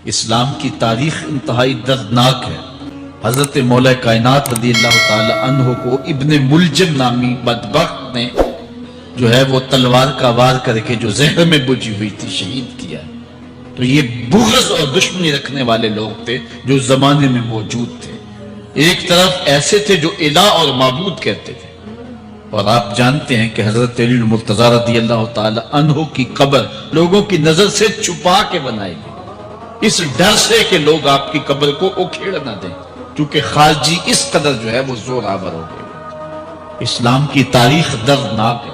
اسلام کی تاریخ انتہائی دردناک ہے۔ حضرت مولا کائنات رضی اللہ تعالی عنہ کو ابن ملجم نامی بدبخت نے جو ہے وہ تلوار کا وار کر کے جو زہر میں بجھی ہوئی تھی شہید کیا۔ تو یہ بغض اور دشمنی رکھنے والے لوگ تھے جو زمانے میں موجود تھے۔ ایک طرف ایسے تھے جو الہ اور معبود کہتے تھے، اور آپ جانتے ہیں کہ حضرت علی المرتضیٰ رضی اللہ تعالی عنہ کی قبر لوگوں کی نظر سے چھپا کے بنائی گئی، اس ڈر سے کہ لوگ آپ کی قبر کو اکھیڑ نہ دیں، کیونکہ خارجی اس قدر جو ہے وہ زور آور ہو گئے۔ اسلام کی تاریخ دردناک ہے۔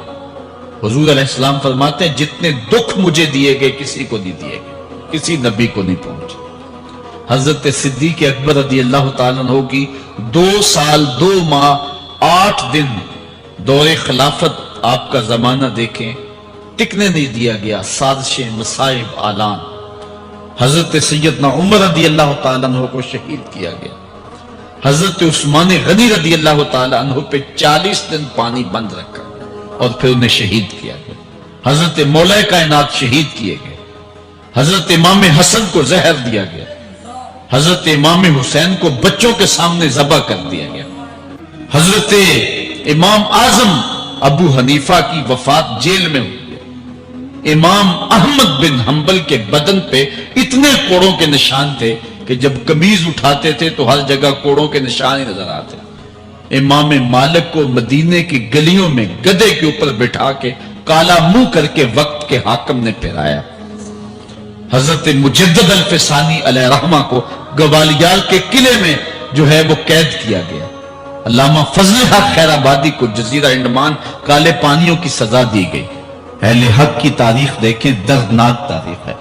حضور علیہ السلام فرماتے ہیں جتنے دکھ مجھے دیے گئے کسی کو نہیں دیے گئے، کسی نبی کو نہیں پہنچے۔ حضرت صدیق اکبر رضی اللہ تعالیٰ عنہ کی 2 سال 2 ماہ 8 دن دور خلافت آپ کا زمانہ دیکھیں، ٹکنے نہیں دیا گیا، سازشیں، مصائب، اعلان۔ حضرت سیدنا عمر رضی اللہ تعالیٰ عنہ کو شہید کیا گیا۔ حضرت عثمان غنی رضی اللہ تعالیٰ عنہ پہ 40 دن پانی بند رکھا اور پھر انہیں شہید کیا گیا۔ حضرت مولا کائنات شہید کیے گئے۔ حضرت امام حسن کو زہر دیا گیا۔ حضرت امام حسین کو بچوں کے سامنے ذبح کر دیا گیا۔ حضرت امام اعظم ابو حنیفہ کی وفات جیل میں ہوئی۔ امام احمد بن حنبل کے بدن پہ اتنے کوڑوں کے نشان تھے کہ جب قمیض اٹھاتے تھے تو ہر جگہ کوڑوں کے نشان ہی نظر آتے۔ امام مالک کو مدینے کی گلیوں میں گدھے کے اوپر بٹھا کے کالا منہ کر کے وقت کے حاکم نے پھرایا۔ حضرت مجدد الفسانی علیہ رحمہ کو گوالیار کے قلعے میں جو ہے وہ قید کیا گیا۔ علامہ فضل حق خیر آبادی کو جزیرہ انڈمان کالے پانیوں کی سزا دی گئی۔ اہل حق کی تاریخ دیکھیں، دردناک تاریخ ہے۔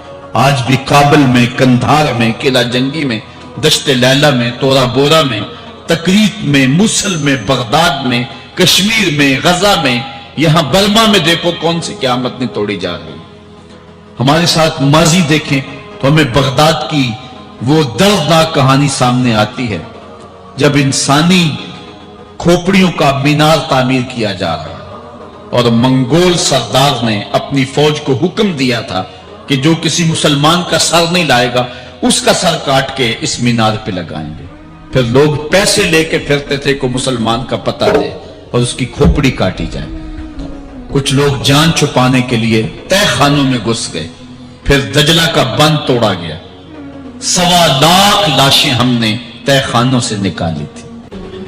آج بھی کابل میں، کندھار میں، قلعہ جنگی میں، دشت لیلہ میں، تورا بورا میں، تکریت میں، موصل میں، بغداد میں، کشمیر میں، غزہ میں، یہاں برما میں دیکھو کون سی قیامت نہیں توڑی جا رہی۔ ہمارے ساتھ ماضی دیکھیں تو ہمیں بغداد کی وہ دردناک کہانی سامنے آتی ہے جب انسانی کھوپڑیوں کا مینار تعمیر کیا جا رہا ہے اور منگول سردار نے اپنی فوج کو حکم دیا تھا کہ جو کسی مسلمان کا سر نہیں لائے گا اس کا سر کاٹ کے اس مینار پہ لگائیں گے۔ پھر لوگ پیسے لے کے پھرتے تھے کہ مسلمان کا پتہ دے اور اس کی کھوپڑی کاٹی جائے۔ کچھ لوگ جان چھپانے کے لیے تہ خانوں میں گھس گئے، پھر دجلہ کا بند توڑا گیا۔ 1.25 لاکھ لاشیں ہم نے تہ خانوں سے نکالی تھی۔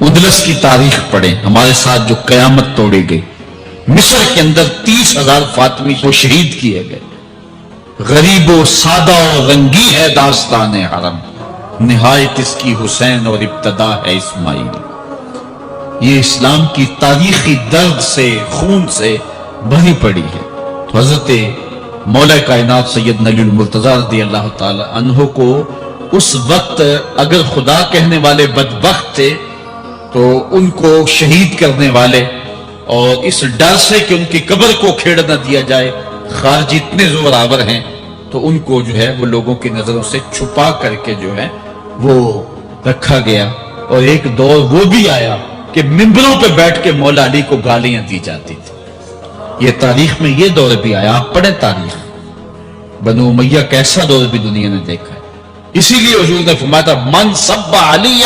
اندلس کی تاریخ پڑھیں، ہمارے ساتھ جو قیامت توڑی گئی۔ مصر کے اندر 30,000 فاطمی کو شہید کیے گئے۔ غریب و سادہ و رنگی ہے داستان حرم، نہایت اس کی حسین اور ابتدا ہے اسماعیل۔ یہ اسلام کی تاریخی درد سے، خون سے بھری پڑی ہے۔ تو حضرت مولا کائنات سیدنا علی المرتضیٰ رضی اللہ تعالی عنہ کو اس وقت اگر خدا کہنے والے بدبخت تھے تو ان کو شہید کرنے والے اور اس ڈر سے کہ ان کی قبر کو کھیڑ نہ دیا جائے خارجی اتنے زور آور ہیں تو ان کو جو ہے وہ لوگوں کی نظروں سے چھپا کر کے جو ہے وہ رکھا گیا۔ اور ایک دور وہ بھی آیا کہ ممبروں پہ بیٹھ کے مولا علی کو گالیاں دی جاتی تھی۔ یہ تاریخ میں یہ دور بھی آیا، آپ پڑھیں تاریخ، بنو امیہ کیسا دور بھی دنیا نے دیکھا ہے۔ اسی لیے حضور نے فرمایا تھا من سب علی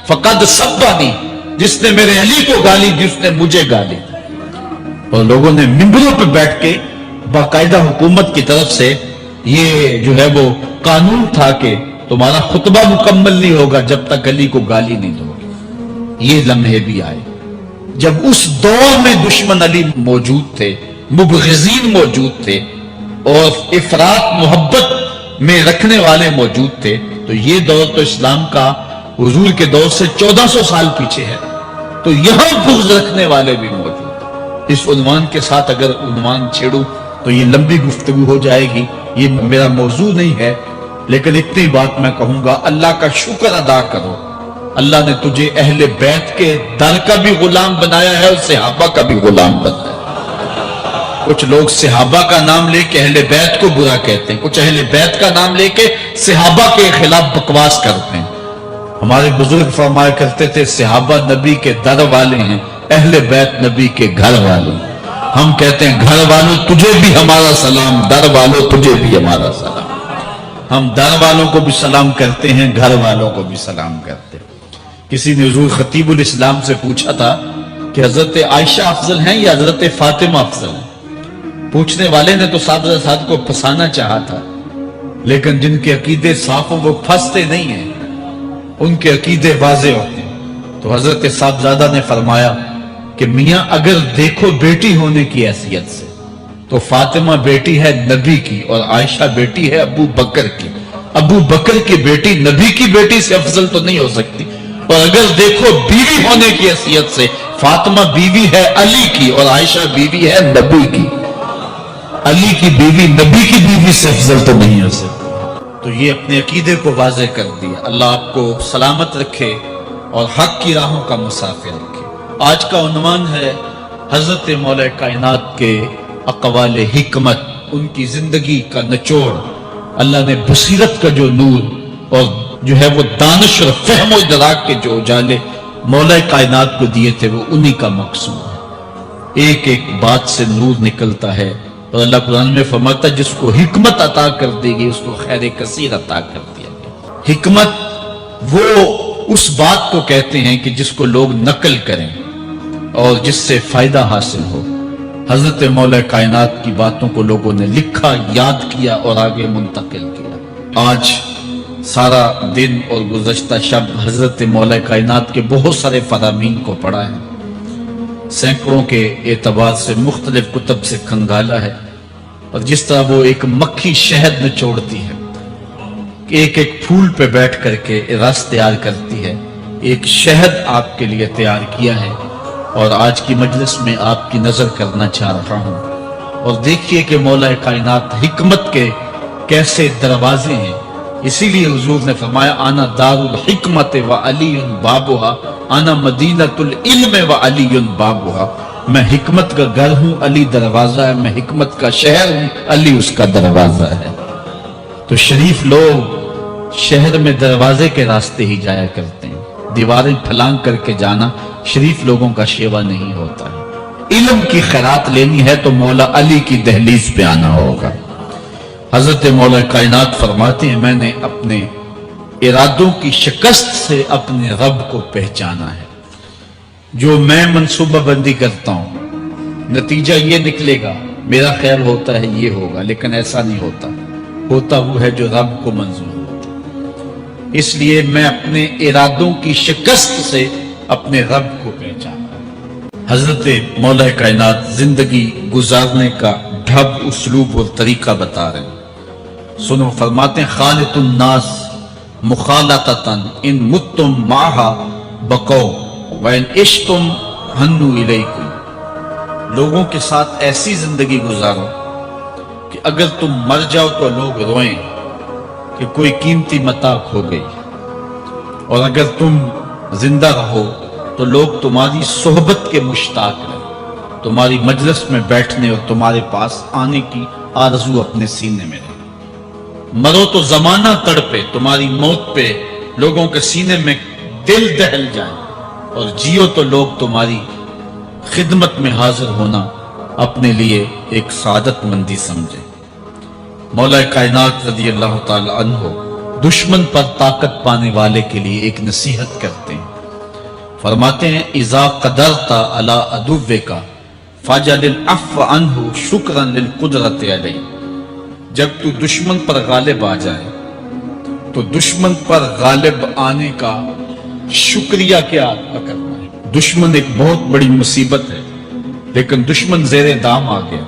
فقد سبنی، جس نے میرے علی کو گالی دی اس نے مجھے گالی دی۔ اور لوگوں نے ممبروں پہ بیٹھ کے باقاعدہ حکومت کی طرف سے یہ جو ہے وہ قانون تھا کہ تمہارا خطبہ مکمل نہیں ہوگا جب تک علی کو گالی نہیں دو گے۔ یہ لمحے بھی آئے جب اس دور میں دشمن علی موجود تھے، مبغضین موجود تھے اور افراط محبت میں رکھنے والے موجود تھے۔ تو یہ دور تو اسلام کا حضور کے دور سے 1400 سال پیچھے ہے، تو یہاں بغض رکھنے والے بھی موجود۔ اس عنوان کے ساتھ اگر عنوان چھیڑوں تو یہ لمبی گفتگو ہو جائے گی، یہ میرا موضوع نہیں ہے، لیکن اتنی بات میں کہوں گا، اللہ کا شکر ادا کرو، اللہ نے تجھے اہل بیت کے در کا بھی غلام بنایا ہے اور صحابہ کا بھی غلام بنایا ہے۔ کچھ لوگ صحابہ کا نام لے کے اہل بیت کو برا کہتے ہیں، کچھ اہل بیت کا نام لے کے صحابہ کے خلاف بکواس کرتے ہیں۔ ہمارے بزرگ فرمایا کرتے تھے صحابہ نبی کے در والے ہیں، اہل بیت نبی کے گھر والے۔ ہم کہتے ہیں گھر والوں تجھے بھی ہمارا سلام، در والوں تجھے بھی ہمارا سلام۔ ہم در والوں کو بھی سلام کرتے ہیں، گھر والوں کو بھی سلام کرتے ہیں۔ کسی نے حضور خطیب الاسلام سے پوچھا تھا کہ حضرت عائشہ افضل ہیں یا حضرت فاطمہ افضل ہیں؟ پوچھنے والے نے تو صاحب کو پھنسانا چاہا تھا، لیکن جن کے عقیدے صاف ہوں وہ پھنستے نہیں ہیں، ان کے عقیدے واضح ہوتے ہیں۔ تو حضرت صاحبزادہ نے فرمایا کہ میاں اگر دیکھو بیٹی ہونے کی حیثیت سے تو فاطمہ بیٹی ہے نبی کی اور عائشہ بیٹی ہے ابو بکر کی۔ ابو بکر کی بیٹی نبی کی بیٹی سے افضل تو نہیں ہو سکتی، اور اگر دیکھو بیوی ہونے کی حیثیت سے فاطمہ بیوی ہے علی کی اور عائشہ بیوی ہے نبی کی۔ علی کی بیوی نبی کی بیوی سے افضل تو نہیں ہو سکتی۔ تو یہ اپنے عقیدے کو واضح کر دیا۔ اللہ آپ کو سلامت رکھے اور حق کی راہوں کا مسافر رکھے۔ آج کا عنوان ہے حضرت مولا کائنات کے اقوال حکمت، ان کی زندگی کا نچوڑ۔ اللہ نے بصیرت کا جو نور اور جو ہے وہ دانش اور فہم و ادراک کے جو اجالے مولا کائنات کو دیے تھے وہ انہی کا مقصود ہے۔ ایک ایک بات سے نور نکلتا ہے، اور اللہ قرآن میں فرماتا ہے جس کو حکمت عطا کر دے گی اس کو خیر کثیر عطا کر دیا گیا۔ حکمت وہ اس بات کو کہتے ہیں کہ جس کو لوگ نقل کریں اور جس سے فائدہ حاصل ہو۔ حضرت مولا کائنات کی باتوں کو لوگوں نے لکھا، یاد کیا اور آگے منتقل کیا۔ آج سارا دن اور گزشتہ شب حضرت مولا کائنات کے بہت سارے فرامین کو پڑھا ہے، سینکڑوں کے اعتبار سے مختلف کتب سے کھنگالا ہے، اور جس طرح وہ ایک مکھی شہد نچوڑتی ہے، ایک ایک پھول پہ بیٹھ کر کے رس تیار کرتی ہے، ایک شہد آپ کے لیے تیار کیا ہے، اور آج کی مجلس میں آپ کی نظر کرنا چاہ رہا ہوں۔ اور دیکھیے کہ مولا کائنات حکمت کے کیسے دروازے ہیں۔ اسی لیے حضور نے فرمایا انا دار الحکمت و علی بابھا، انا مدینۃ العلم و علی بابھا، میں حکمت کا گھر ہوں، علی دروازہ ہے، میں حکمت کا شہر ہوں، علی اس کا دروازہ ہے۔ تو شریف لوگ شہر میں دروازے کے راستے ہی جایا کرتے ہیں، دیواریں پھلانگ کر کے جانا شریف لوگوں کا شیوا نہیں ہوتا ہے۔ علم کی خیرات لینی ہے تو مولا علی کی دہلیز پہ آنا ہوگا۔ حضرت مولا کائنات فرماتے ہیں میں نے اپنے ارادوں کی شکست سے اپنے رب کو پہچانا ہے۔ جو میں منصوبہ بندی کرتا ہوں نتیجہ یہ نکلے گا، میرا خیال ہوتا ہے یہ ہوگا، لیکن ایسا نہیں ہوتا، ہوتا وہ ہے جو رب کو منظور ہوتا۔ اس لیے میں اپنے ارادوں کی شکست سے اپنے رب کو پہچانا۔ حضرت مولا کائنات زندگی گزارنے کا ڈھب، اسلوب اور طریقہ بتا رہے ہیں۔ سنو، فرماتے ہیں خالط الناس مخالطتاً ان متتم معہا بقو وان عشتم ہنو الیکم، لوگوں کے ساتھ ایسی زندگی گزارو کہ اگر تم مر جاؤ تو لوگ روئیں کہ کوئی قیمتی متاع کھو گئی، اور اگر تم زندہ رہو تو لوگ تمہاری صحبت کے مشتاق رہیں، تمہاری مجلس میں بیٹھنے اور تمہارے پاس آنے کی آرزو اپنے سینے میں رہے۔ مرو تو زمانہ تڑپے، تمہاری موت پہ لوگوں کے سینے میں دل دہل جائے، اور جیو تو لوگ تمہاری خدمت میں حاضر ہونا اپنے لیے ایک سعادت مندی سمجھے۔ مولا کائنات رضی اللہ تعالی عنہ دشمن پر طاقت پانے والے کے لیے ایک نصیحت کرتے ہیں، فرماتے ہیں اذا قدرت علی عدوک فاجعل العفو عنہ شکرا للقدرت علیہ، جب تو دشمن پر غالب آ جائے تو دشمن پر غالب آنے کا شکریہ کیا ادا کرنا ہے۔ دشمن ایک بہت بڑی مصیبت ہے، لیکن دشمن زیر دام آ گیا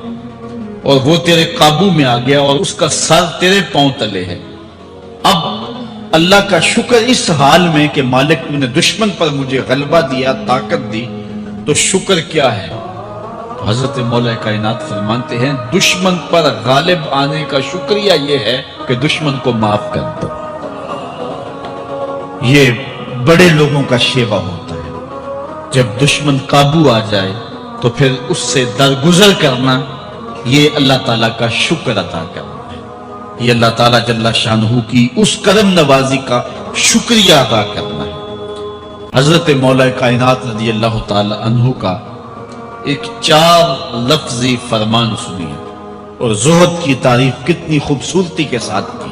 اور وہ تیرے قابو میں آ گیا اور اس کا سر تیرے پاؤں تلے ہے۔ اب اللہ کا شکر اس حال میں کہ مالک تو نے دشمن پر مجھے غلبہ دیا، طاقت دی، تو شکر کیا ہے؟ حضرت مولا کائنات فرماتے ہیں دشمن پر غالب آنے کا شکریہ یہ ہے کہ دشمن کو معاف کر دو۔ یہ بڑے لوگوں کا شیوا ہوتا ہے، جب دشمن قابو آ جائے تو پھر اس سے درگزر کرنا، یہ اللہ تعالیٰ کا شکر ادا کرنا ہے، یہ اللہ تعالیٰ جل شانہ کی اس کرم نوازی کا شکریہ ادا کرنا ہے۔ حضرت مولا کائنات رضی اللہ تعالی عنہ کا ایک 4 لفظی فرمان سنیے، اور زہد کی تعریف کتنی خوبصورتی کے ساتھ کی۔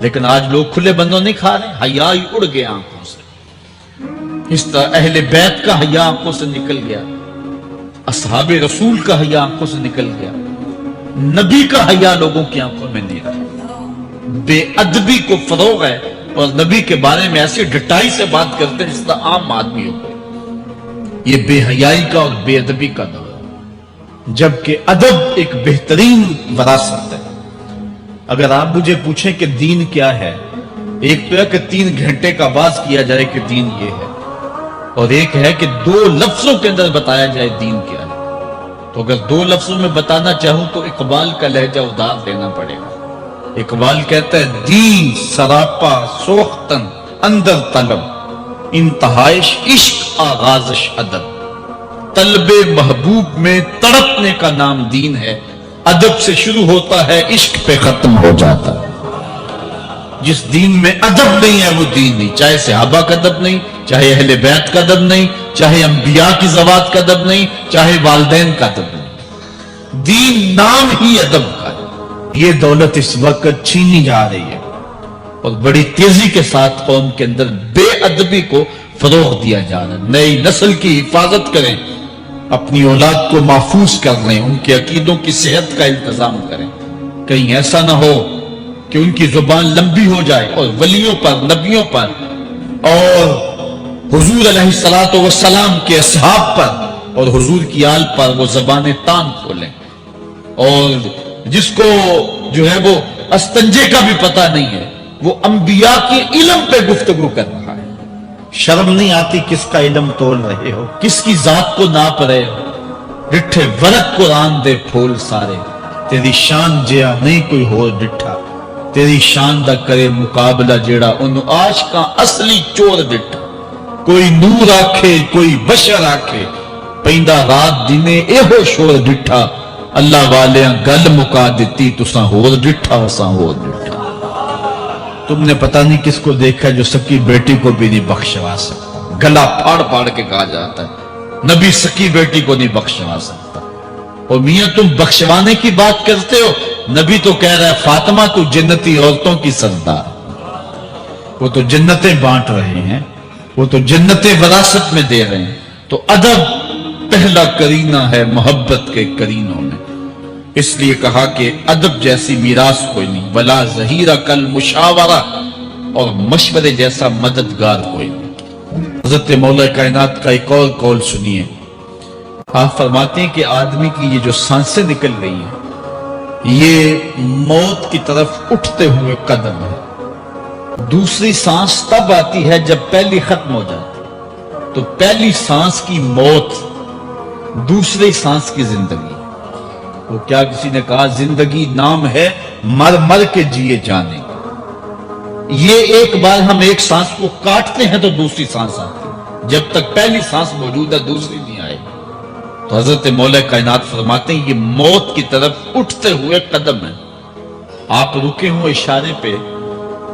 لیکن آج لوگ کھلے بندوں نہیں کھا رہے، حیا ہی اڑ گیا آنکھوں سے. اس طرح اہل بیت کا حیا آنکھوں سے نکل گیا، اصحاب رسول کا حیا آنکھوں سے نکل گیا، نبی کا حیا لوگوں کی آنکھوں میں نہیں رہا. بے ادبی کو فروغ ہے اور نبی کے بارے میں ایسی ڈٹائی سے بات کرتے ہیں جس طرح عام آدمی ہو گئے. یہ بے حیائی کا اور بے ادبی کا دور ہے، جبکہ ادب ایک بہترین وراثت ہے. اگر آپ مجھے پوچھیں کہ دین کیا ہے، ایک تو ہے کہ 3 گھنٹے کا آواز کیا جائے کہ دین یہ ہے، اور ایک ہے کہ 2 لفظوں کے اندر بتایا جائے دین کیا ہے. تو اگر 2 لفظوں میں بتانا چاہوں تو اقبال کا لہجہ ادار دینا پڑے گا. اقبال کہتا ہے دین سراپا سوختن اندر طلب، انتہائش عشق آغازش ادب. طلب محبوب میں تڑپنے کا نام دین ہے، ادب سے شروع ہوتا ہے عشق پہ ختم ہو جاتا ہے. جس دین میں ادب نہیں ہے وہ دین نہیں، چاہے صحابہ کا ادب نہیں، چاہے اہل بیت کا ادب نہیں، چاہے انبیاء کی زوات کا ادب نہیں، چاہے والدین کا ادب نہیں. دین نام ہی ادب کا ہے. یہ دولت اس وقت چھینی جا رہی ہے اور بڑی تیزی کے ساتھ قوم کے اندر بے ادبی کو فروغ دیا جا رہا ہے. نئی نسل کی حفاظت کریں، اپنی اولاد کو محفوظ کر لیں، ان کے عقیدوں کی صحت کا انتظام کریں. کہیں ایسا نہ ہو کہ ان کی زبان لمبی ہو جائے اور ولیوں پر، نبیوں پر اور حضور علیہ الصلوۃ والسلام کے اصحاب پر اور حضور کی آل پر وہ زبانیں تان کھولیں. اور جس کو جو ہے وہ استنجے کا بھی پتہ نہیں ہے، وہ انبیاء کے علم پہ گفتگو کر رہا ہے. شرم نہیں آتی کس کا علم تول رہے ہو، کس کی ذات کو ناپ رہے ہو. ڈٹھے ورق قرآن دے پھول سارے، تیری شان جیا نہیں کوئی ہو ڈٹھا. تیری شان دا کرے مقابلہ جیڑا انہوں عاشقاں اصلی چور ڈٹھا. کوئی نور آکھے کوئی بشر آکھے، پیندہ رات دینے ایہو شور ڈٹھا. اللہ والیاں گل مکا دیتی تساں ہور ڈٹھا اساں ہور ڈٹھا. تم نے پتہ نہیں کس کو دیکھا جو سکی بیٹی کو بھی نہیں بخشوا سکتا. گلا پھاڑ پھاڑ کے کہا جاتا ہے نبی سکی بیٹی کو نہیں بخشوا سکتا. اور میاں تم بخشوانے کی بات کرتے ہو، نبی تو کہہ رہا ہے فاطمہ تو جنتی عورتوں کی سردار. وہ تو جنتیں بانٹ رہے ہیں، وہ تو جنتیں وراثت میں دے رہے ہیں. تو ادب پہلا کرینہ ہے محبت کے کرینوں میں. اس لیے کہا کہ ادب جیسی میراث کوئی نہیں، ولا ظہیرہ کل مشاورہ، اور مشورے جیسا مددگار کوئی نہیں. حضرت مولا کائنات کا ایک اور قول سنیے. آپ فرماتے ہیں کہ آدمی کی یہ جو سانسیں نکل رہی ہیں یہ موت کی طرف اٹھتے ہوئے قدم ہے. دوسری سانس تب آتی ہے جب پہلی ختم ہو جاتی ہے. تو پہلی سانس کی موت، دوسری سانس کی زندگی. وہ کیا کسی نے کہا زندگی نام ہے مر مر کے جیے جانے. یہ ایک بار ہم ایک سانس کو کاٹتے ہیں تو دوسری سانس آتی ہے. جب تک پہلی سانس موجود ہے دوسری نہیں آئے. تو حضرت مولا کائنات فرماتے ہیں یہ موت کی طرف اٹھتے ہوئے قدم ہے. آپ رکے ہوں اشارے پہ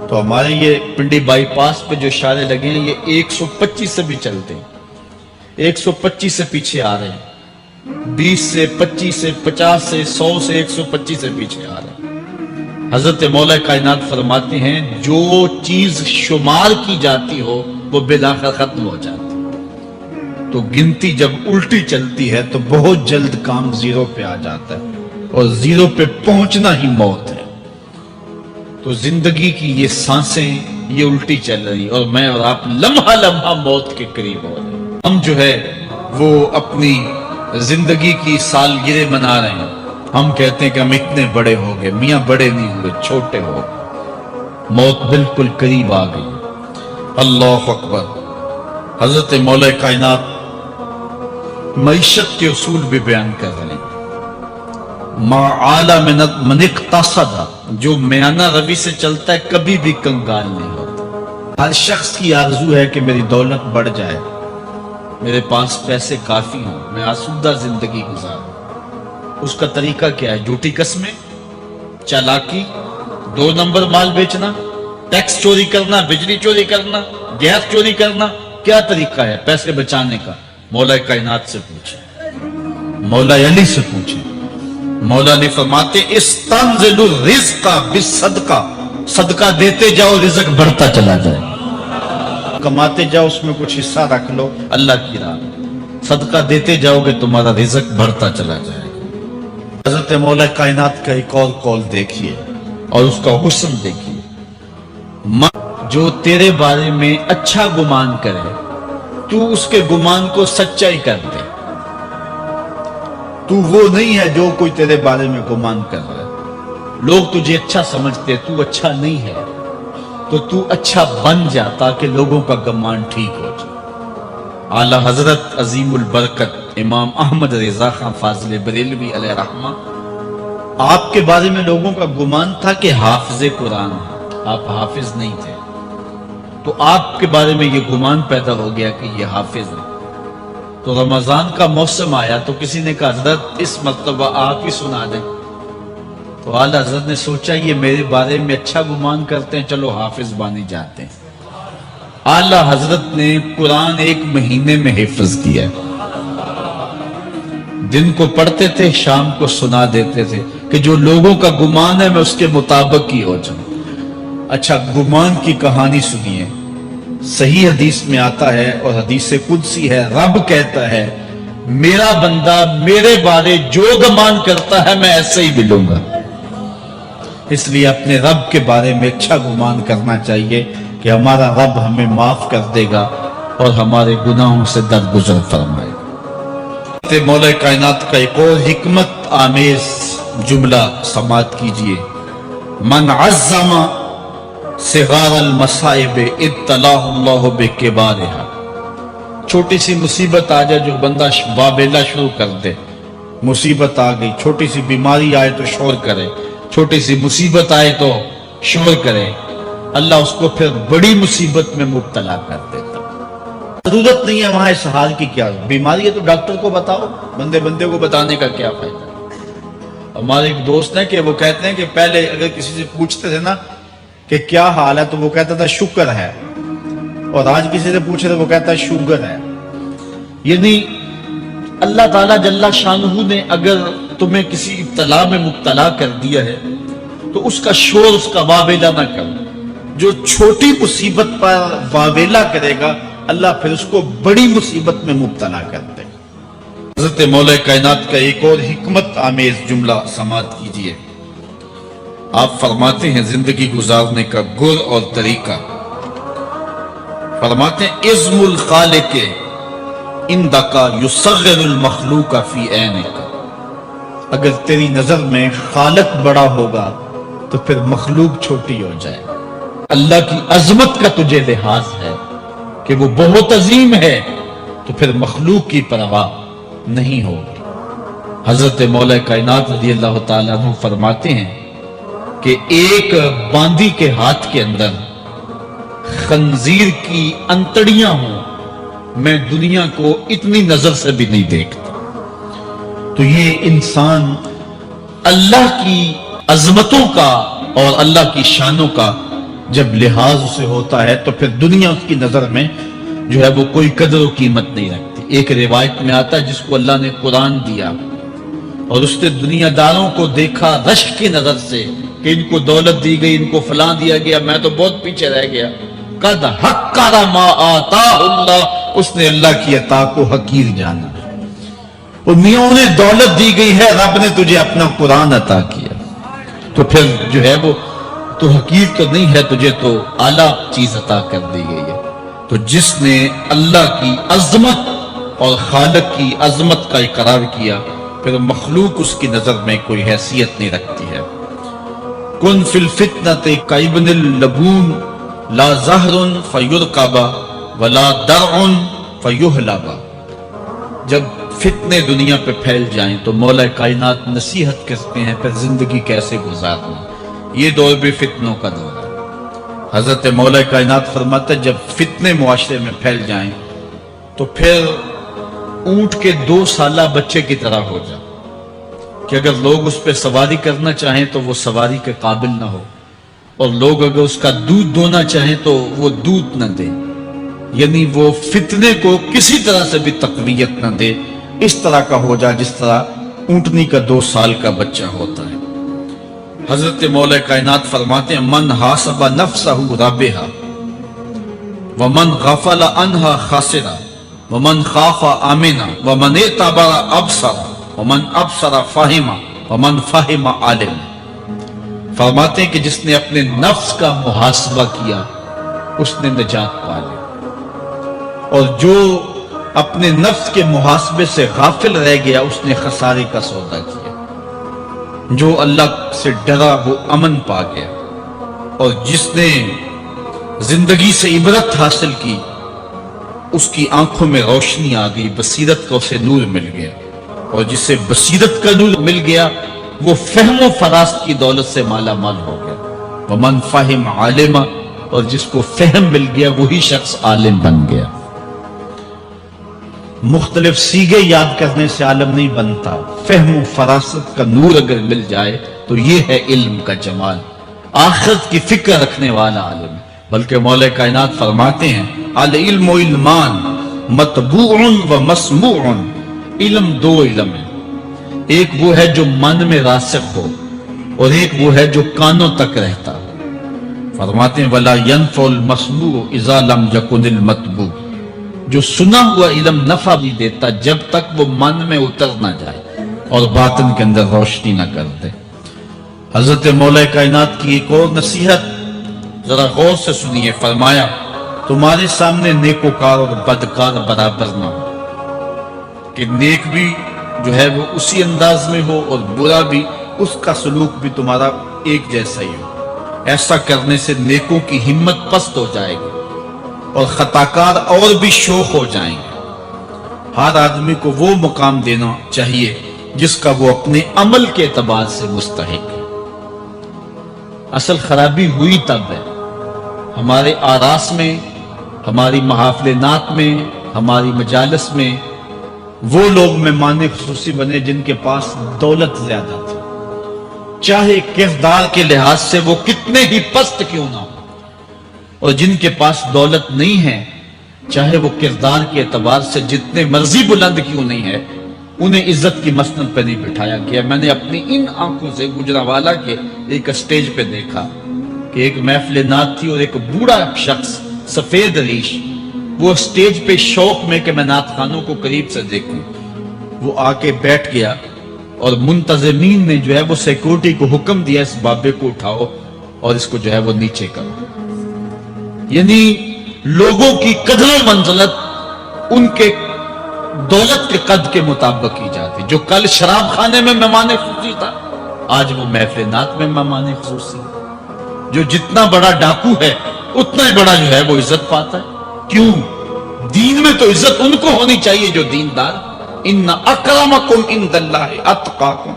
تو ہمارے یہ پنڈی بائی پاس پہ جو اشارے لگے ہیں یہ 125 سے بھی چلتے ہیں، 125 سے پیچھے آ رہے ہیں، 20 سے 25 سے 50 سے 100 سے 125 سے پیچھے آ رہے ہیں. حضرت مولا کائنات فرماتے ہیں جو چیز شمار کی جاتی ہو وہ بالآخر ختم ہو جاتی. تو گنتی جب الٹی چلتی ہے تو بہت جلد کام زیرو پہ آ جاتا ہے اور زیرو پہ پہنچنا ہی موت ہے. تو زندگی کی یہ سانسیں یہ الٹی چل رہی اور میں اور آپ لمحہ لمحہ موت کے قریب ہو رہے ہیں. ہم جو ہے وہ اپنی زندگی کی سالگرہ منا رہے ہیں. ہم کہتے ہیں کہ ہم اتنے بڑے ہو گئے. میاں بڑے نہیں ہوئے، چھوٹے ہو گئے. موت بالکل قریب آ گئی. اللہ اکبر. حضرت مولا کائنات معیشت کے اصول بھی بیان کر رہے ہیں. ما اعلی من اقتصد، جو میانہ روی سے چلتا ہے کبھی بھی کنگال نہیں ہوتا. ہر شخص کی آرزو ہے کہ میری دولت بڑھ جائے، میرے پاس پیسے کافی ہوں، میں آسودہ زندگی گزاروں. اس کا طریقہ کیا ہے؟ جھوٹی قسمیں، چالاکی، 2 نمبر مال بیچنا، ٹیکس چوری کرنا، بجلی چوری کرنا، گیس چوری کرنا. کیا طریقہ ہے پیسے بچانے کا؟ مولا کائنات سے پوچھیں، مولا علی سے پوچھیں. مولا علی فرماتے استنزل الرزق بالصدقہ صدقہ دیتے جاؤ رزق بڑھتا چلا جائے، کماتے جاؤ اس میں کچھ حصہ رکھ لو اللہ کی راہ، صدقہ دیتے جاؤ گے تمہارا رزق بڑھتا چلا جائے گا۔ حضرت مولا کائنات کا ایک اور قول دیکھیے اور اس کا حسن دیکھیے، جو تیرے بارے میں اچھا گمان کرے تو اس کے گمان کو سچائی کر دے۔ تو وہ نہیں ہے جو کوئی تیرے بارے میں گمان کر رہا ہے، لوگ تجھے اچھا سمجھتے، تو اچھا نہیں ہے تو تو اچھا بن جا تاکہ لوگوں کا گمان ٹھیک ہو جائے۔ اعلی حضرت عظیم البرکت امام احمد رضا خان فاضل بریلوی علیہ رحمہ، آپ کے بارے میں لوگوں کا گمان تھا کہ حافظ قرآن ہے، آپ حافظ نہیں تھے، تو آپ کے بارے میں یہ گمان پیدا ہو گیا کہ یہ حافظ ہے۔ تو رمضان کا موسم آیا تو کسی نے کہا حضرت اس مرتبہ آپ ہی سنا دیں، تو اعلیٰ حضرت نے سوچا یہ میرے بارے میں اچھا گمان کرتے ہیں، چلو حافظ بانے جاتے ہیں۔ اعلیٰ حضرت نے قرآن 1 مہینے میں حفظ کیا، دن کو پڑھتے تھے، شام کو سنا دیتے تھے کہ جو لوگوں کا گمان ہے میں اس کے مطابق ہی ہو جاؤں۔ اچھا گمان کی کہانی سنیے، صحیح حدیث میں آتا ہے اور حدیث قدسی ہے، رب کہتا ہے میرا بندہ میرے بارے جو گمان کرتا ہے میں ایسے ہی ملوں گا۔ اس لیے اپنے رب کے بارے میں اچھا گمان کرنا چاہیے کہ ہمارا رب ہمیں معاف کر دے گا اور ہمارے گناہوں سے درگزر فرمائے گا۔ مولا کائنات کا ایک اور حکمت آمیز جملہ سماعت کیجئے، من عظم صغار المصائب ابتلاہ اللہ بکبارہا۔ چھوٹی سی مصیبت آ جائے جو بندہ بابیلا شروع کر دے، مصیبت آ گئی، چھوٹی سی بیماری آئے تو شور کرے، چھوٹی سی مصیبت آئے تو شور کرے، اللہ اس کو پھر بڑی مصیبت میں مبتلا کر دیتا۔ ضرورت نہیں ہے وہاں اس حال کی، کیا بیماری ہے تو ڈاکٹر کو بتاؤ، بندے کو بتانے کا کیا فائدہ۔ ہمارے ایک دوست ہیں کہ وہ کہتے ہیں کہ پہلے اگر کسی سے پوچھتے تھے نا کہ کیا حال ہے تو وہ کہتا تھا شکر ہے، اور آج کسی سے پوچھے تو وہ کہتا ہے شوگر ہے۔ یعنی اللہ تعالیٰ جل شانہ نے اگر تمہیں کسی ابتلا میں مبتلا کر دیا ہے تو اس کا شور، اس کا واویلا نہ کرو۔ جو چھوٹی مصیبت پر واویلا کرے گا اللہ پھر اس کو بڑی مصیبت میں مبتلا کر دے گا۔ حضرت مولا کائنات کا ایک اور حکمت آمیز جملہ سماعت کیجئے، آپ فرماتے ہیں زندگی گزارنے کا گر اور طریقہ، فرماتے ہیں عزم الخالق عندک یصغر المخلوق فی عینک۔ اگر تیری نظر میں خالق بڑا ہوگا تو پھر مخلوق چھوٹی ہو جائے۔ اللہ کی عظمت کا تجھے لحاظ ہے کہ وہ بہت عظیم ہے تو پھر مخلوق کی پرواہ نہیں ہوگی۔ حضرت مولا کائنات رضی اللہ تعالیٰ عنہ فرماتے ہیں کہ ایک باندی کے ہاتھ کے اندر خنزیر کی انتڑیاں ہوں، میں دنیا کو اتنی نظر سے بھی نہیں دیکھتا۔ تو یہ انسان اللہ کی عظمتوں کا اور اللہ کی شانوں کا جب لحاظ اسے ہوتا ہے تو پھر دنیا اس کی نظر میں جو ہے وہ کوئی قدر و قیمت نہیں رکھتی۔ ایک روایت میں آتا ہے جس کو اللہ نے قرآن دیا اور اس نے دنیا داروں کو دیکھا رشک کی نظر سے کہ ان کو دولت دی گئی، ان کو فلاں دیا گیا، میں تو بہت پیچھے رہ گیا۔ قد حقر ما آتاہ اللہ، اس نے اللہ کی عطا کو حقیر جانا۔ اور میاں انہیں دولت دی گئی ہے، رب نے تجھے اپنا قرآن عطا کیا، تو پھر جو ہے وہ تو حقیر تو نہیں ہے، تجھے تو اعلیٰ چیز عطا کر دی گئی ہے۔ تو جس نے اللہ کی عظمت اور خالق کی عظمت کا اقرار کیا پھر مخلوق اس کی نظر میں کوئی حیثیت نہیں رکھتی ہے۔ کن فی الفتنۃ کابن اللبون لا زہر فیرکب ولا درع فیحلب۔ جب فتنے دنیا پہ پھیل جائیں تو مولا کائنات نصیحت کرتے ہیں پھر زندگی کیسے گزارنا۔ یہ دور بھی فتنوں کا دور ہے۔ حضرت مولا کائنات فرماتا ہے جب فتنے معاشرے میں پھیل جائیں تو پھر اونٹ کے 2 سالہ بچے کی طرح ہو جا کہ اگر لوگ اس پہ سواری کرنا چاہیں تو وہ سواری کے قابل نہ ہو، اور لوگ اگر اس کا دودھ دونا چاہیں تو وہ دودھ نہ دے، یعنی وہ فتنے کو کسی طرح سے بھی تقویت نہ دے، اس طرح کا ہو جا جس طرح اونٹنی کا 2 سال کا بچہ ہوتا ہے۔ حضرت مولا کائنات فرماتے ہیں من حاسب نفسہ رابحا ومن غفل عنہا خاسرا ومن خاف آمنا ومن اعتبر ابصر ومن ابصر فہم ومن فہم عالم. فرماتے ہیں کہ جس نے اپنے نفس کا محاسبہ کیا اس نے نجات پا لی، اور جو اپنے نفس کے محاسبے سے غافل رہ گیا اس نے خسارے کا سودا کیا. جو اللہ سے ڈرا وہ امن پا گیا، اور جس نے زندگی سے عبرت حاصل کی اس کی آنکھوں میں روشنی آ گئی، بصیرت کا اسے نور مل گیا، اور جسے بصیرت کا نور مل گیا وہ فہم و فراست کی دولت سے مالا مال ہو گیا. ومن فہم عالم، اور جس کو فہم مل گیا وہی شخص عالم بن گیا. مختلف سیغے یاد کرنے سے عالم نہیں بنتا، فہم و فراست کا نور اگر مل جائے تو یہ ہے علم کا جمال. آخرت کی فکر رکھنے والا عالم. بلکہ مولا کائنات فرماتے ہیں العلم علمان مطبوع و مسموع. علم دو علم ہے، ایک وہ ہے جو من میں راسخ ہو اور ایک وہ ہے جو کانوں تک رہتا. فرماتے ہیں ولا ينفع المسموع اذا لم يكن المطبوع. جو سنا ہوا علم نفع بھی دیتا جب تک وہ من میں اتر نہ جائے اور باطن کے اندر روشنی نہ کر دے. حضرت مولا کائنات کی ایک اور نصیحت ذرا غور سے سنیے. فرمایا تمہارے سامنے نیکوکار اور بدکار برابر نہ ہو، کہ نیک بھی جو ہے وہ اسی انداز میں ہو اور برا بھی، اس کا سلوک بھی تمہارا ایک جیسا ہی ہو. ایسا کرنے سے نیکوں کی ہمت پست ہو جائے گی اور خطاکار اور بھی شوخ ہو جائیں گے. ہر آدمی کو وہ مقام دینا چاہیے جس کا وہ اپنے عمل کے اعتبار سے مستحق ہے. اصل خرابی ہوئی تب ہے ہمارے آراس میں، ہماری محافل نعت میں، ہماری مجالس میں وہ لوگ مہمان خصوصی بنے جن کے پاس دولت زیادہ تھی، چاہے کردار کے لحاظ سے وہ کتنے ہی پست کیوں نہ ہو، اور جن کے پاس دولت نہیں ہے چاہے وہ کردار کے اعتبار سے جتنے مرضی بلند کیوں نہیں ہے، انہیں عزت کی مسند پہ نہیں بٹھایا گیا. میں نے اپنی ان آنکھوں سے گجرانوالہ کے ایک اسٹیج پہ دیکھا کہ ایک محفل نعت تھی اور ایک بوڑھا شخص سفید ریش، وہ اسٹیج پہ شوق میں کہ میں نعت خانوں کو قریب سے دیکھوں، وہ آ کے بیٹھ گیا اور منتظمین نے جو ہے وہ سیکورٹی کو حکم دیا اس بابے کو اٹھاؤ اور اس کو جو ہے وہ نیچے کرو. یعنی لوگوں کی قدر و منزلت ان کے دولت کے قد کے مطابق کی جاتی. جو کل شراب خانے میں مہمان خصوصی تھا آج وہ محفل نعت میں مہمان خصوصی. جو جتنا بڑا ڈاکو ہے اتنا ہی بڑا جو ہے وہ عزت پاتا ہے. کیوں؟ دین میں تو عزت ان کو ہونی چاہیے جو دیندار. ان اکرمکم عند اللہ اتقاکم.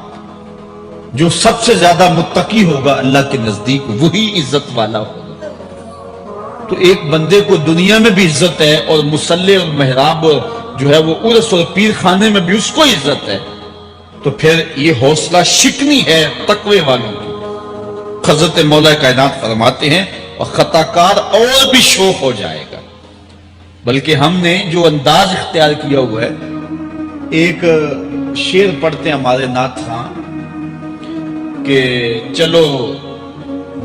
جو سب سے زیادہ متقی ہوگا اللہ کے نزدیک وہی عزت والا ہوگا. تو ایک بندے کو دنیا میں بھی عزت ہے اور مصلی اور محراب اور جو ہے وہ عرس اور پیر خانے میں بھی اس کو عزت ہے، تو پھر یہ حوصلہ شکنی ہے تقوی والوں کی. حضرت مولا کائنات فرماتے ہیں اور خطاکار اور بھی شوخ ہو جائے گا. بلکہ ہم نے جو انداز اختیار کیا ہوا ہے، ایک شعر پڑھتے ہیں ہمارے نعت خان کہ چلو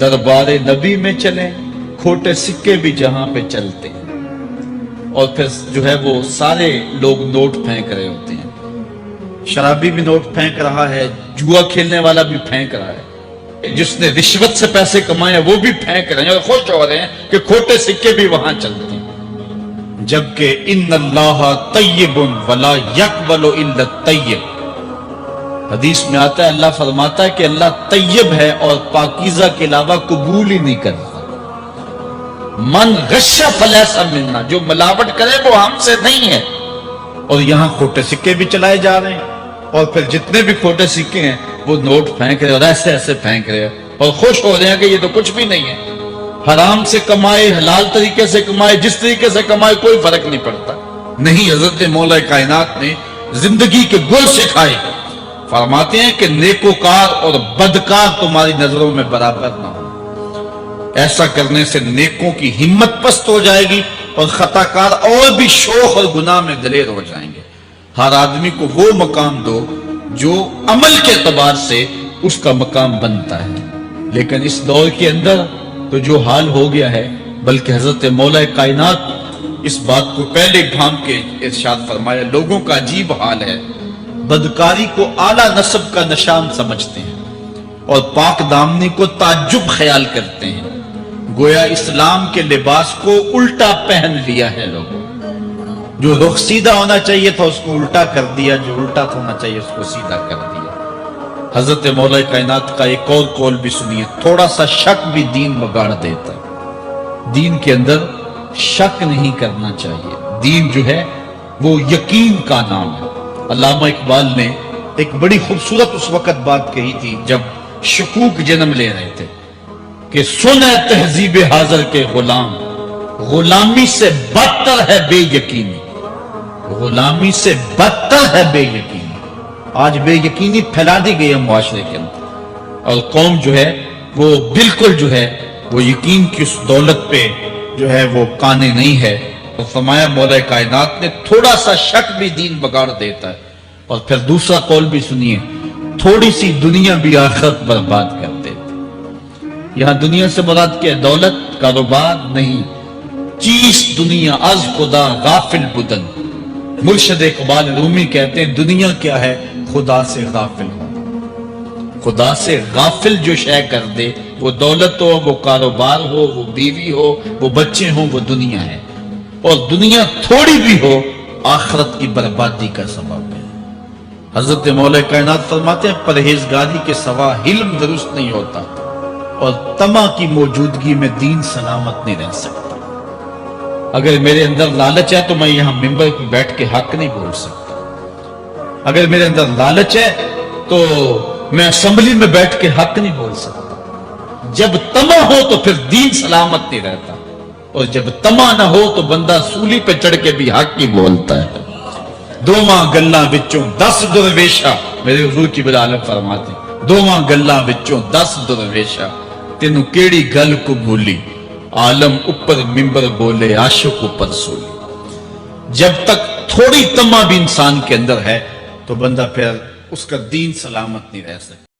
دربار نبی میں چلیں، کھوٹے سکے بھی جہاں پہ چلتے ہیں. اور پھر جو ہے وہ سارے لوگ نوٹ پھینک رہے ہوتے ہیں. شرابی بھی نوٹ پھینک رہا ہے، جوا کھیلنے والا بھی پھینک رہا ہے، جس نے رشوت سے پیسے کمائے وہ بھی پھینک رہے ہیں اور خوش ہو رہے ہیں کہ کھوٹے سکے بھی وہاں چلتے ہیں. جبکہ ان اللہ طیب ولا یقبل الا الطیب. حدیث میں آتا ہے اللہ فرماتا ہے کہ اللہ طیب ہے اور پاکیزہ کے علاوہ قبول ہی نہیں کرتا. من غش فلیس منا. جو ملاوٹ کرے وہ ہم سے نہیں ہے. اور یہاں کھوٹے سکے بھی چلائے جا رہے ہیں اور پھر جتنے بھی کھوٹے سکے ہیں وہ نوٹ پھینک رہے اور ایسے ایسے پھینک رہے اور خوش ہو رہے ہیں کہ یہ تو کچھ بھی نہیں ہے. حرام سے کمائے، حلال طریقے سے کمائے، جس طریقے سے کمائے کوئی فرق نہیں پڑتا. نہیں، حضرت مولا کائنات نے زندگی کے گل سکھائے. فرماتے ہیں کہ نیکوکار اور بدکار تمہاری نظروں میں برابر نہ ہو. ایسا کرنے سے نیکوں کی ہمت پست ہو جائے گی اور خطاکار اور بھی شوخ اور گناہ میں دلیر ہو جائیں گے. ہر آدمی کو وہ مقام دو جو عمل کے اعتبار سے اس کا مقام بنتا ہے. لیکن اس دور کے اندر تو جو حال ہو گیا ہے، بلکہ حضرت مولا کائنات اس بات کو پہلے گھام کے ارشاد فرمایا، لوگوں کا عجیب حال ہے، بدکاری کو اعلیٰ نسب کا نشان سمجھتے ہیں اور پاک دامنی کو تعجب خیال کرتے ہیں، گویا اسلام کے لباس کو الٹا پہن لیا ہے لوگوں، جو رخ سیدھا ہونا چاہیے تھا اس کو الٹا کر دیا، جو الٹا ہونا چاہیے اس کو سیدھا کر دیا۔ حضرت مولا کائنات کا ایک اور قول بھی سنیے، تھوڑا سا شک بھی دین بگاڑ دیتا ہے۔ دین کے اندر شک نہیں کرنا چاہیے، دین جو ہے وہ یقین کا نام ہے۔ علامہ اقبال نے ایک بڑی خوبصورت اس وقت بات کہی تھی جب شکوک جنم لے رہے تھے کہ سن اے تہذیب حاضر کے غلام، غلامی سے بدتر ہے بے یقینی، غلامی سے بدتر ہے بے یقینی۔ آج بے یقینی پھیلا دی گئی ہے معاشرے کے اندر، اور قوم جو ہے وہ بالکل جو ہے وہ یقین کی اس دولت پہ جو ہے وہ قانے نہیں ہے۔ اور فرمایا مولا کائنات نے تھوڑا سا شک بھی دین بگاڑ دیتا ہے۔ اور پھر دوسرا قول بھی سنیے، تھوڑی سی دنیا بھی آخرت برباد کر دیتی۔ یہاں دنیا سے مراد کیا ہے؟ دولت، کاروبار نہیں، چیز دنیا از خدا غافل بدن۔ مرشد اقبال رومی کہتے ہیں دنیا کیا ہے؟ خدا سے غافل ہو۔ خدا سے غافل جو شے کر دے، وہ دولت ہو، وہ کاروبار ہو، وہ بیوی ہو، وہ بچے ہوں، وہ دنیا ہے۔ اور دنیا تھوڑی بھی ہو آخرت کی بربادی کا سبب ہے۔ حضرت مولا کائنات فرماتے ہیں پرہیزگاری کے سوا علم درست نہیں ہوتا، اور طمع کی موجودگی میں دین سلامت نہیں رہ سکتا۔ اگر میرے اندر لالچ ہے تو میں یہاں ممبر پہ بیٹھ کے حق نہیں بول سکتا۔ اگر میرے اندر لالچ ہے تو میں اسمبلی میں بیٹھ کے حق نہیں بول سکتا۔ جب طمع ہو تو پھر دین سلامت نہیں رہتا، اور جب طمع نہ ہو تو بندہ سولی پہ چڑھ کے بھی حق ہی بولتا ہے۔ دوواں گلاں وچوں 10 درویشا، میرے حضور کی بلال فرماتے ہیں دوواں گلاں وچوں 10 درویشا، تینوں کیڑی گل کو بولی، عالم اوپر ممبر بولے عاشق اوپر سولی۔ جب تک تھوڑی طمع بھی انسان کے اندر ہے تو بندہ پھر اس کا دین سلامت نہیں رہ سکتا۔